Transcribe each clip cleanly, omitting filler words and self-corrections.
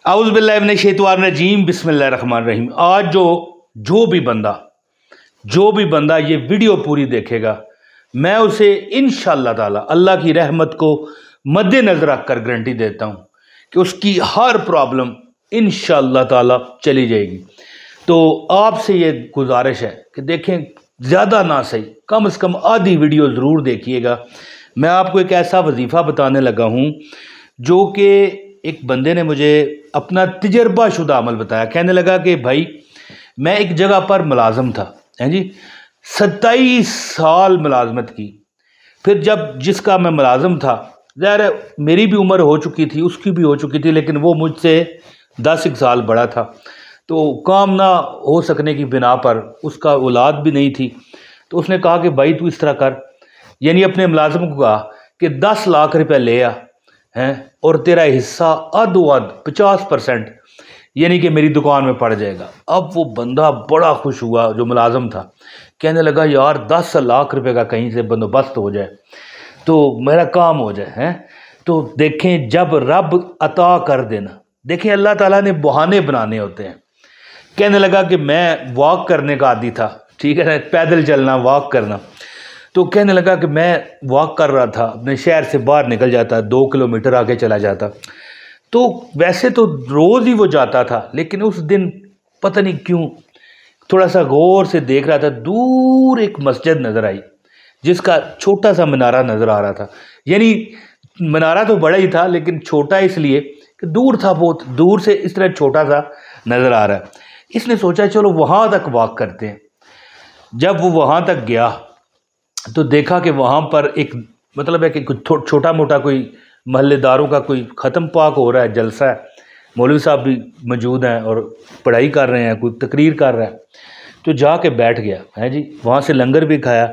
اعوذ باللہ من الشیطان الرجیم، بسم اللہ الرحمن الرحیم۔ آج جو بھی بندہ یہ ویڈیو پوری دیکھے گا، میں اسے انشاءاللہ تعالی اللہ کی رحمت کو مد نظر رکھ کر گارنٹی دیتا ہوں کہ اس کی ہر پرابلم انشاءاللہ تعالی چلی جائے گی۔ تو آپ سے یہ گزارش ہے کہ دیکھیں، زیادہ نہ صحیح، کم از کم آدھی ویڈیو ضرور دیکھیے گا۔ میں آپ کو ایک ایسا وظیفہ بتانے لگا ہوں جو کہ ایک بندے نے مجھے اپنا تجربہ شدہ عمل بتایا۔ کہنے لگا کہ بھائی، میں ایک جگہ پر ملازم تھا، 27 سال ملازمت کی۔ پھر جس کا میں ملازم تھا، ظاہر ہے میری بھی عمر ہو چکی تھی، اس کی بھی ہو چکی تھی، لیکن وہ مجھ سے 10 سال بڑا تھا۔ تو کام نہ ہو سکنے کی بنا پر اس کا اولاد بھی نہیں تھی، تو اس نے کہا کہ بھائی تو اس طرح کر، یعنی اپنے ملازم کو کہا کہ 10 لاکھ روپے لے آ اور تیرا حصہ ادھ 50%، یعنی کہ میری دکان میں پڑ جائے گا۔ اب وہ بندہ بڑا خوش ہوا جو ملازم تھا، کہنے لگا یار 10 لاکھ روپے کا کہیں سے بندوبست ہو جائے تو میرا کام ہو جائے۔ تو دیکھیں، جب رب عطا کر دینا، دیکھیں اللہ تعالیٰ نے بہانے بنانے ہوتے ہیں۔ کہنے لگا کہ میں واک کرنے کا عادی تھا، ٹھیک ہے نا، پیدل چلنا، واک کرنا۔ تو کہنے لگا کہ میں واک کر رہا تھا، اپنے شہر سے باہر نکل جاتا، 2 کلومیٹر آگے چلا جاتا۔ تو ویسے تو روز ہی وہ جاتا تھا، لیکن اس دن پتہ نہیں کیوں تھوڑا سا غور سے دیکھ رہا تھا، دور ایک مسجد نظر آئی جس کا چھوٹا سا منارہ نظر آ رہا تھا۔ یعنی منارہ تو بڑا ہی تھا، لیکن چھوٹا اس لیے کہ دور تھا، بہت دور سے اس طرح چھوٹا سا نظر آ رہا ہے۔ اس نے سوچا چلو وہاں تک واک کرتے ہیں۔ جب وہ وہاں تک گیا تو دیکھا کہ وہاں پر ایک مطلب ہے کہ چھوٹا موٹا کوئی محلے داروں کا کوئی ختم پاک ہو رہا ہے، جلسہ ہے، مولوی صاحب بھی موجود ہیں اور پڑھائی کر رہے ہیں، کوئی تقریر کر رہا ہے۔ تو جا کے بیٹھ گیا وہاں سے لنگر بھی کھایا،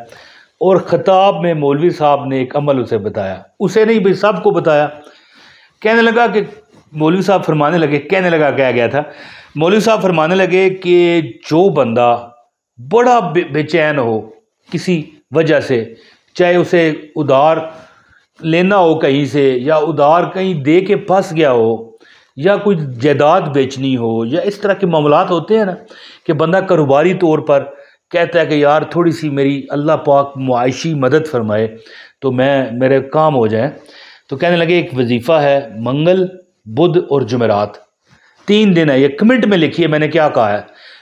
اور خطاب میں مولوی صاحب نے ایک عمل اسے بتایا، اسے نہیں بھی سب کو بتایا۔ کہنے لگا کہ مولوی صاحب فرمانے لگے، کہنے لگا کیا گیا تھا، مولوی صاحب فرمانے لگے کہ جو بندہ بڑا بے چین ہو کسی وجہ سے، چاہے اسے ادھار لینا ہو کہیں سے، یا ادھار کہیں دے کے پھنس گیا ہو، یا کوئی جائیداد بیچنی ہو، یا اس طرح کے معاملات ہوتے ہیں نا کہ بندہ کاروباری طور پر کہتا ہے کہ یار تھوڑی سی میری اللہ پاک معاشی مدد فرمائے تو میرے کام ہو جائیں۔ تو کہنے لگے ایک وظیفہ ہے، منگل، بدھ اور جمعرات، 3 دن ہے، یہ کمنٹ میں لکھیے میں نے کیا کہا ہے۔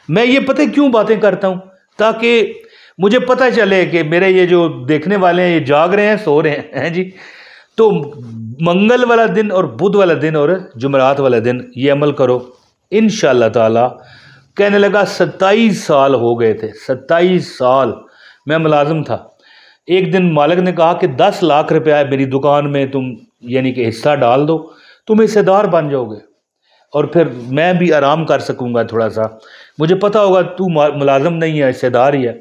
میں یہ پتہ کیوں باتیں کرتا ہوں، تاکہ مجھے پتہ چلے کہ میرے یہ جو دیکھنے والے ہیں یہ جاگ رہے ہیں، سو رہے ہیں تو منگل والا دن اور بدھ والا دن اور جمعرات والا دن یہ عمل کرو انشاءاللہ تعالی۔ کہنے لگا 27 سال ہو گئے تھے، 27 سال میں ملازم تھا۔ ایک دن مالک نے کہا کہ 10 لاکھ روپے ہے میری دکان میں، تم یعنی کہ حصہ ڈال دو، تم حصے دار بن جاؤ گے، اور پھر میں بھی آرام کر سکوں گا تھوڑا سا، مجھے پتہ ہوگا تو ملازم نہیں ہے، حصے دار ہی ہے۔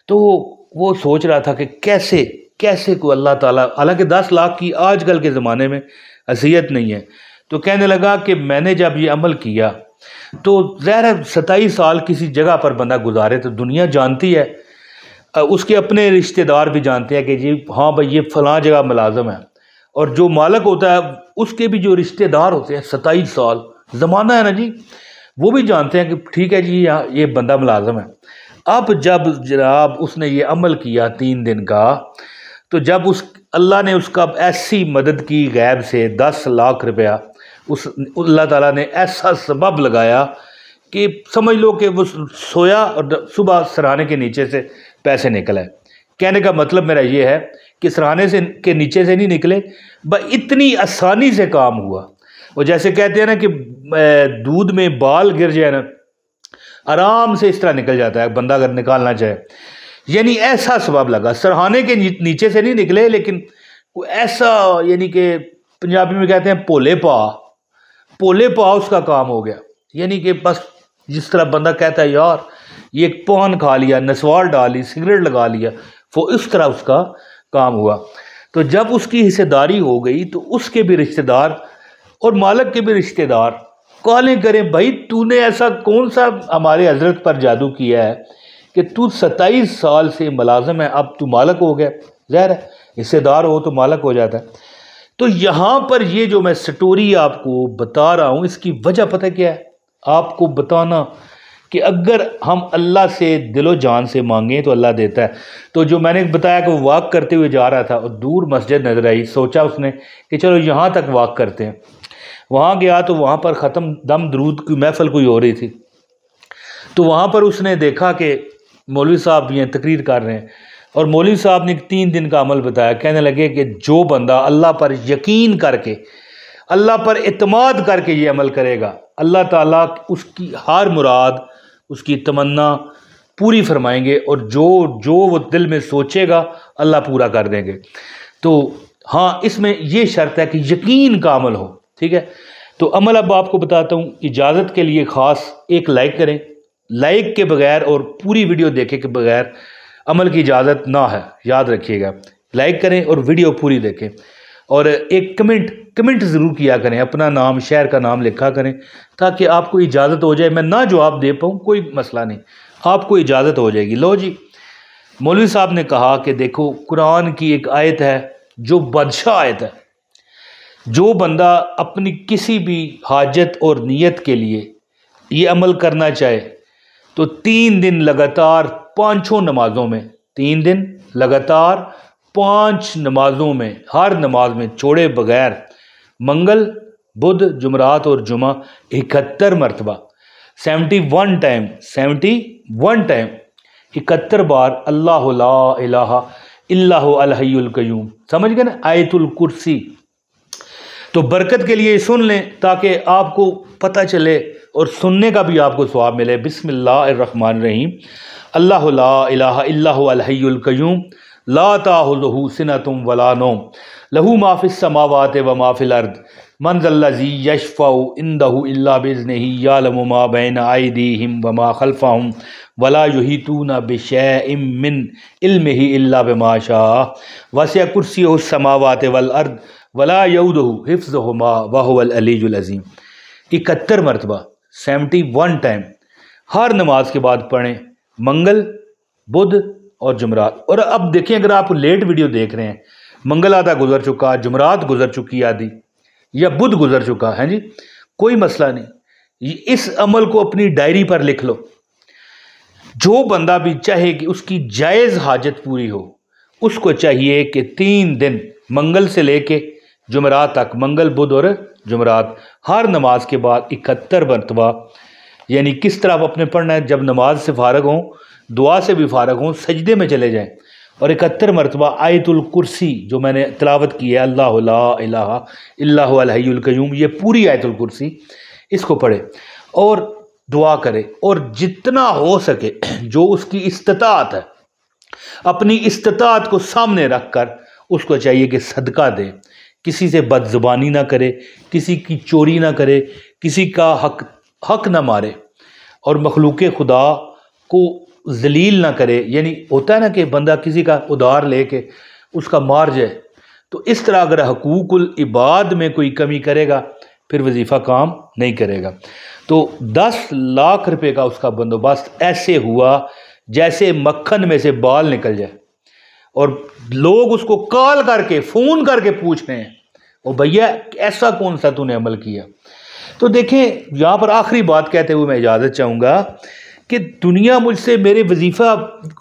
تو وہ سوچ رہا تھا کہ کیسے کو اللہ تعالیٰ، حالانکہ 10 لاکھ کی آج کل کے زمانے میں حیثیت نہیں ہے۔ تو کہنے لگا کہ میں نے جب یہ عمل کیا تو ظاہر ہے 27 سال کسی جگہ پر بندہ گزارے تو دنیا جانتی ہے، اس کے اپنے رشتہ دار بھی جانتے ہیں کہ جی ہاں بھائی یہ فلاں جگہ ملازم ہے، اور جو مالک ہوتا ہے اس کے بھی جو رشتہ دار ہوتے ہیں، 27 سال زمانہ ہے نا جی، وہ بھی جانتے ہیں کہ ٹھیک ہے جی یہ بندہ ملازم ہے۔ اب جب جناب اس نے یہ عمل کیا 3 دن کا، تو جب اللہ نے اس کا ایسی مدد کی غیب سے، 10 لاکھ روپیہ اللہ تعالیٰ نے ایسا سبب لگایا کہ سمجھ لو کہ وہ سویا اور صبح سرہانے کے نیچے سے پیسے نکل آئے۔ کہنے کا مطلب میرا یہ ہے کہ سرہانے کے نیچے سے نہیں نکلے، اتنی آسانی سے کام ہوا۔ وہ جیسے کہتے ہیں نا کہ دودھ میں بال گر جائے نا، آرام سے اس طرح نکل جاتا ہے بندہ اگر نکالنا چاہے، یعنی ایسا سبب لگا۔ سرہانے کے نیچے سے نہیں نکلے، لیکن کوئی ایسا، یعنی کہ پنجابی میں کہتے ہیں پولے پا اس کا کام ہو گیا۔ یعنی کہ بس جس طرح بندہ کہتا ہے یار یہ ایک پان کھا لیا، نسوار ڈالی، سگریٹ لگا لیا، وہ اس طرح اس کا کام ہوا۔ تو جب اس کی حصے داری ہو گئی تو اس کے بھی رشتہ دار اور مالک کے بھی رشتہ دار کالیں کریں، بھائی تو نے ایسا کون سا ہمارے حضرت پر جادو کیا ہے کہ تو 27 سال سے ملازم ہے، اب تو مالک ہو گیا۔ ظاہر ہے حصے دار ہو تو مالک ہو جاتا ہے۔ تو یہاں پر یہ جو میں سٹوری آپ کو بتا رہا ہوں، اس کی وجہ پتہ کیا ہے؟ آپ کو بتانا کہ اگر ہم اللہ سے دل و جان سے مانگیں تو اللہ دیتا ہے۔ تو جو میں نے بتایا کہ وہ واک کرتے ہوئے جا رہا تھا اور دور مسجد نظر آئی، سوچا اس نے کہ چلو یہاں تک واک کرتے ہیں۔ وہاں گیا تو وہاں پر ختم دم درود کی محفل کوئی ہو رہی تھی، تو وہاں پر اس نے دیکھا کہ مولوی صاحب بھی ہیں، تقریر کر رہے ہیں، اور مولوی صاحب نے 3 دن کا عمل بتایا۔ کہنے لگے کہ جو بندہ اللہ پر یقین کر کے، اللہ پر اعتماد کر کے یہ عمل کرے گا، اللہ تعالیٰ اس کی ہر مراد، اس کی تمنا پوری فرمائیں گے، اور جو وہ دل میں سوچے گا اللہ پورا کر دیں گے۔ تو ہاں، اس میں یہ شرط ہے کہ یقین کا عمل ہو، ٹھیک ہے؟ تو عمل اب آپ کو بتاتا ہوں۔ اجازت کے لیے خاص ایک لائک کریں، لائک کے بغیر اور پوری ویڈیو دیکھے کے بغیر عمل کی اجازت نہ ہے، یاد رکھیے گا۔ لائک کریں اور ویڈیو پوری دیکھیں، اور ایک کمنٹ ضرور کیا کریں، اپنا نام، شہر کا نام لکھا کریں، تاکہ آپ کو اجازت ہو جائے۔ میں نہ جواب دے پاؤں کوئی مسئلہ نہیں، آپ کو اجازت ہو جائے گی۔ لو جی، مولوی صاحب نے کہا کہ دیکھو، قرآن کی ایک آیت ہے جو بادشاہ آیت ہے، جو بندہ اپنی کسی بھی حاجت اور نیت کے لیے یہ عمل کرنا چاہے تو 3 دن لگاتار 5 نمازوں میں، 3 دن لگاتار 5 نمازوں میں، ہر نماز میں چھوڑے بغیر، منگل، بدھ، جمعرات اور جمعہ 71 مرتبہ، 71 ٹائم، 71 بار اللہ لا الہ الا هو الحی القیوم، سمجھ گئے نا؟ آیت الکرسی۔ تو برکت کے لیے سن لیں تاکہ آپ کو پتہ چلے اور سننے کا بھی آپ کو ثواب ملے۔ بسم اللہ الرحمن الرحیم۔ اللہ لا الہ الا هو الحی القیوم لا تأخذہ سنۃ ولا نوم لہ ما فی السماوات وما فی الارض من ذا الذی یشفع عندہ الا باذنہ یعلم ما بین ایدیہم وما خلفہم ولا یحیطون بشیء من علمہ الا بما شاء وسع کرسیہ السماوات والارض ولا یؤودہ حفظہما وہو العلی العظیم۔ 71 مرتبہ، 71 ٹائم، ہر نماز کے بعد پڑھیں، منگل، بدھ اور جمعرات۔ اور اب دیکھیں، اگر آپ لیٹ ویڈیو دیکھ رہے ہیں، منگل آدھا گزر چکا، جمعرات گزر چکی آدھی، یا بدھ گزر چکا ہے جی، کوئی مسئلہ نہیں۔ اس عمل کو اپنی ڈائری پر لکھ لو۔ جو بندہ بھی چاہے کہ اس کی جائز حاجت پوری ہو، اس کو چاہیے کہ 3 دن منگل سے لے کے جمعرات تک، منگل، بدھ اور جمعرات، ہر نماز کے بعد 71 مرتبہ، یعنی کس طرح آپ اپنے پڑھنا ہے؟ جب نماز سے فارغ ہوں، دعا سے بھی فارغ ہوں، سجدے میں چلے جائیں، اور 71 مرتبہ آیت الکرسی جو میں نے تلاوت کی ہے، اللہ لا الہ الا هو الحی القیوم، یہ پوری آیت الکرسی، اس کو پڑھے اور دعا کرے، اور جتنا ہو سکے جو اس کی استطاعت ہے، اپنی استطاعت کو سامنے رکھ کر اس کو چاہیے کہ صدقہ دے، کسی سے بد زبانی نہ کرے، کسی کی چوری نہ کرے، کسی کا حق نہ مارے، اور مخلوق خدا کو ذلیل نہ کرے۔ یعنی ہوتا ہے نا کہ بندہ کسی کا ادھار لے کے اس کا مار جائے، تو اس طرح اگر حقوق العباد میں کوئی کمی کرے گا پھر وظیفہ کام نہیں کرے گا۔ تو 10 لاکھ روپے کا اس کا بندوبست ایسے ہوا جیسے مکھن میں سے بال نکل جائے، اور لوگ اس کو کال کر کے، فون کر کے پوچھ رہے ہیں، او بھیا ایسا کون سا تو نے عمل کیا؟ تو دیکھیں، یہاں پر آخری بات کہتے ہوئے میں اجازت چاہوں گا کہ دنیا مجھ سے میرے وظیفہ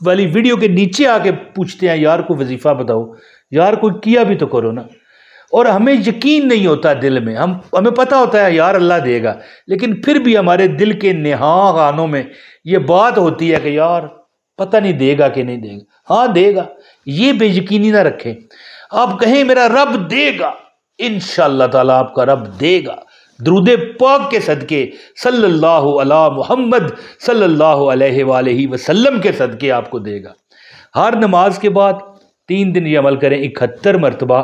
والی ویڈیو کے نیچے آ کے پوچھتے ہیں، یار کوئی وظیفہ بتاؤ، یار کوئی کیا بھی تو کرو نا۔ اور ہمیں یقین نہیں ہوتا دل میں، ہمیں پتہ ہوتا ہے یار اللہ دے گا، لیکن پھر بھی ہمارے دل کے نہاں خانوں میں یہ بات ہوتی ہے کہ یار پتہ نہیں دے گا کہ نہیں دے گا۔ ہاں دے گا، یہ بے یقینی نہ رکھیں، آپ کہیں میرا رب دے گا، انشاءاللہ تعالیٰ آپ کا رب دے گا، درود پاک کے صدقے، صلی اللہ علی محمد صلی اللہ علیہ وآلہ وسلم کے صدقے آپ کو دے گا۔ ہر نماز کے بعد 3 دن یہ عمل کریں، 71 مرتبہ،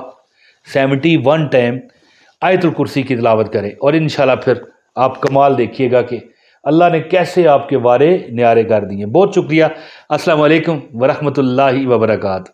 71 ٹائم آیت الکرسی کی تلاوت کریں، اور انشاءاللہ پھر آپ کمال دیکھیے گا کہ اللہ نے کیسے آپ کے وارے نیارے کر دیے۔ بہت شکریہ۔ السلام علیکم ورحمۃ اللہ وبرکاتہ۔